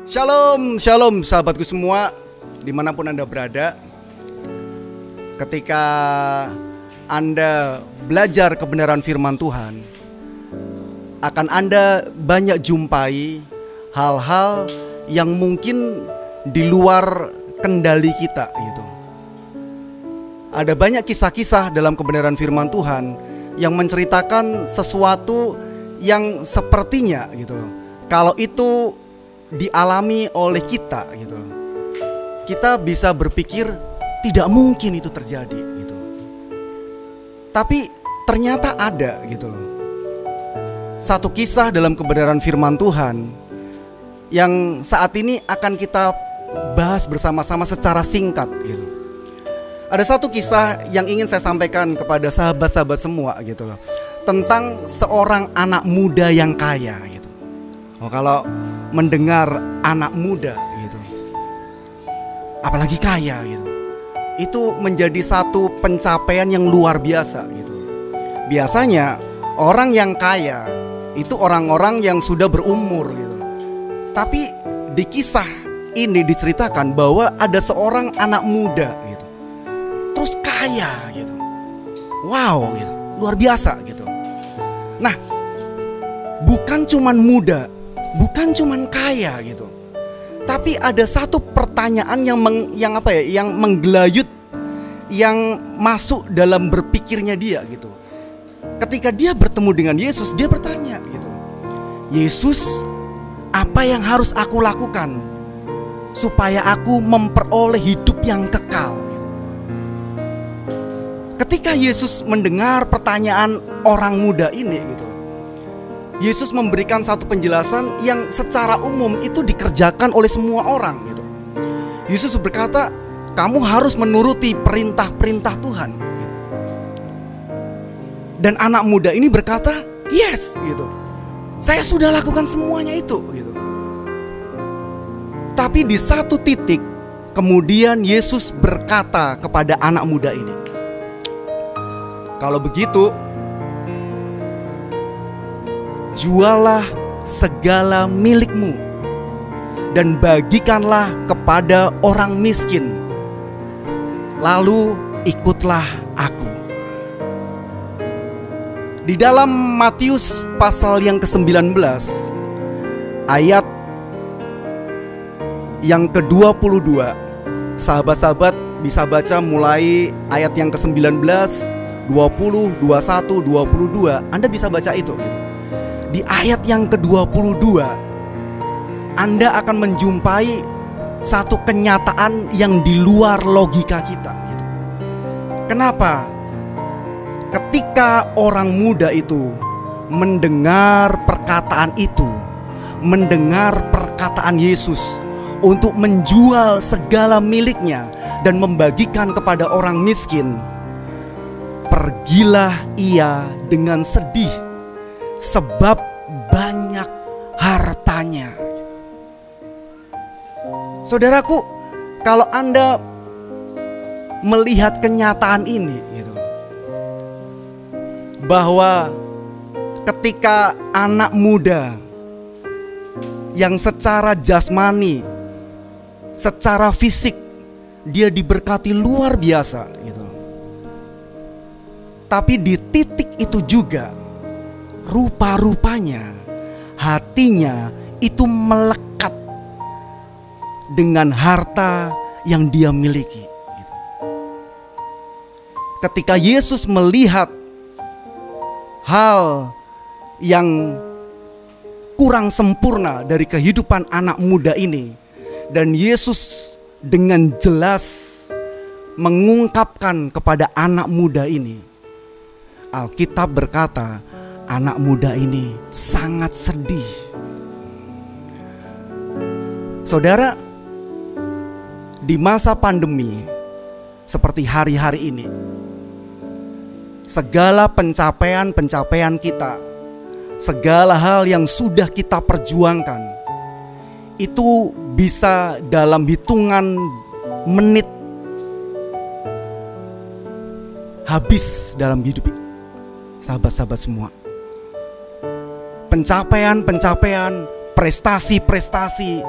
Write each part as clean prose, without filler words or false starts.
Shalom, shalom sahabatku semua, dimanapun Anda berada. Ketika Anda belajar kebenaran firman Tuhan, akan Anda banyak jumpai hal-hal yang mungkin di luar kendali kita gitu. Ada banyak kisah-kisah dalam kebenaran firman Tuhan yang menceritakan sesuatu yang sepertinya gitu, kalau itu dialami oleh kita gitu, kita bisa berpikir tidak mungkin itu terjadi gitu. Tapi ternyata ada gitu loh. Satu kisah dalam kebenaran firman Tuhan yang saat ini akan kita bahas bersama-sama secara singkat gitu. Ada satu kisah yang ingin saya sampaikan kepada sahabat-sahabat semua gitu loh, tentang seorang anak muda yang kaya gitu. Kalau mendengar anak muda gitu, apalagi kaya gitu, itu menjadi satu pencapaian yang luar biasa gitu. Biasanya orang yang kaya itu orang-orang yang sudah berumur gitu. Tapi di kisah ini diceritakan bahwa ada seorang anak muda gitu, terus kaya gitu. Wow gitu, luar biasa gitu. Nah, bukan cuman muda, bukan cuman kaya gitu, tapi ada satu pertanyaan yang menggelayut, yang masuk dalam berpikirnya dia gitu. Ketika dia bertemu dengan Yesus, dia bertanya gitu, Yesus, apa yang harus aku lakukan supaya aku memperoleh hidup yang kekal gitu. Ketika Yesus mendengar pertanyaan orang muda ini gitu, Yesus memberikan satu penjelasan yang secara umum itu dikerjakan oleh semua orang gitu. Yesus berkata, kamu harus menuruti perintah-perintah Tuhan. Dan anak muda ini berkata, yes gitu, saya sudah lakukan semuanya itu gitu. Tapi di satu titik kemudian Yesus berkata kepada anak muda ini, kalau begitu, jualah segala milikmu dan bagikanlah kepada orang miskin, lalu ikutlah aku. Di dalam Matius pasal yang ke-19 ayat yang ke-22, sahabat-sahabat bisa baca mulai ayat yang ke-19, 20, 21, 22. Anda bisa baca itu gitu. Di ayat yang ke-22 Anda akan menjumpai satu kenyataan yang di luar logika kita gitu. Kenapa? Ketika orang muda itu mendengar perkataan itu, mendengar perkataan Yesus untuk menjual segala miliknya dan membagikan kepada orang miskin, pergilah ia dengan sedih sebab banyak hartanya. Saudaraku, kalau Anda melihat kenyataan ini gitu, bahwa ketika anak muda yang secara jasmani, secara fisik dia diberkati luar biasa gitu, tapi di titik itu juga rupa-rupanya hatinya itu melekat dengan harta yang dia miliki gitu. Ketika Yesus melihat hal yang kurang sempurna dari kehidupan anak muda ini, dan Yesus dengan jelas mengungkapkan kepada anak muda ini, Alkitab berkata, anak muda ini sangat sedih. Saudara, di masa pandemi seperti hari-hari ini, segala pencapaian kita, segala hal yang sudah kita perjuangkan, itu bisa dalam hitungan menit habis dalam hidup sahabat-sahabat semua. Pencapaian-pencapaian, prestasi-prestasi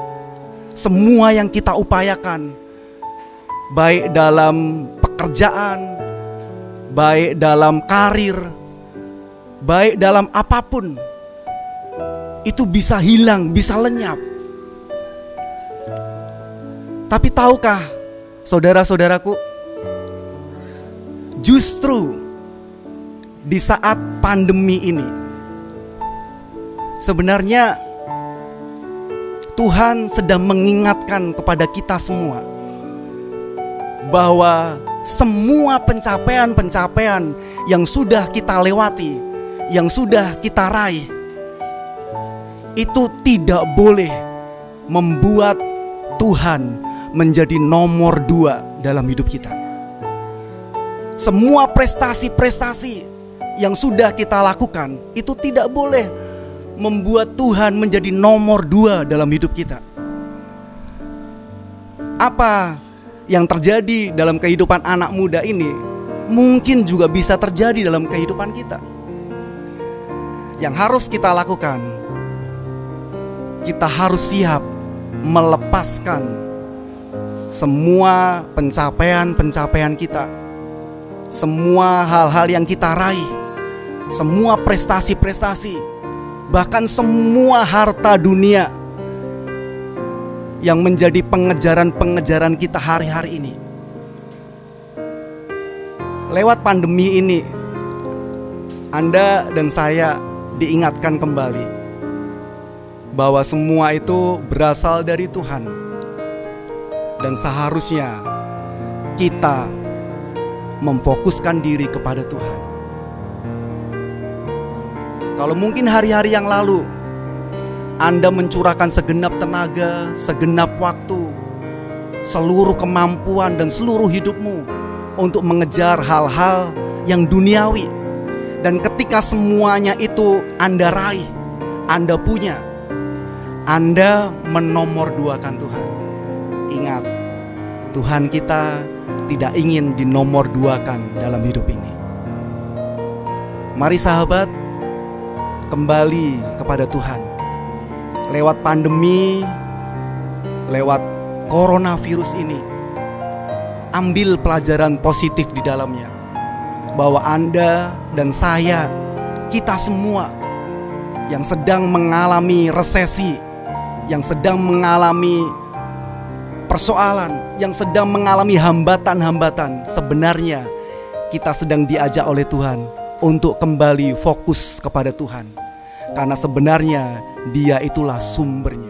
semua yang kita upayakan, baik dalam pekerjaan, baik dalam karir, baik dalam apapun, itu bisa hilang, bisa lenyap. Tapi tahukah saudara-saudaraku, justru di saat pandemi ini sebenarnya Tuhan sedang mengingatkan kepada kita semua bahwa semua pencapaian-pencapaian yang sudah kita lewati, yang sudah kita raih, itu tidak boleh membuat Tuhan menjadi nomor 2 dalam hidup kita. Semua prestasi-prestasi yang sudah kita lakukan itu tidak boleh membuat Tuhan menjadi nomor 2 dalam hidup kita. Apa yang terjadi dalam kehidupan anak muda ini mungkin juga bisa terjadi dalam kehidupan kita. Yang harus kita lakukan, kita harus siap melepaskan semua pencapaian-pencapaian kita, semua hal-hal yang kita raih, semua prestasi-prestasi, bahkan semua harta dunia yang menjadi pengejaran-pengejaran kita hari-hari ini. Lewat pandemi ini, Anda dan saya diingatkan kembali bahwa semua itu berasal dari Tuhan. Dan seharusnya kita memfokuskan diri kepada Tuhan. Kalau mungkin hari-hari yang lalu Anda mencurahkan segenap tenaga, segenap waktu, seluruh kemampuan dan seluruh hidupmu untuk mengejar hal-hal yang duniawi. Dan ketika semuanya itu Anda raih, Anda punya, Anda menomorduakan Tuhan. Ingat, Tuhan kita tidak ingin dinomorduakan dalam hidup ini. Mari sahabat, kembali kepada Tuhan. Lewat pandemi, lewat coronavirus ini, ambil pelajaran positif di dalamnya. Bahwa Anda dan saya, kita semua yang sedang mengalami resesi, yang sedang mengalami persoalan, yang sedang mengalami hambatan-hambatan, sebenarnya kita sedang diajak oleh Tuhan untuk kembali fokus kepada Tuhan. Karena sebenarnya Dia itulah sumbernya.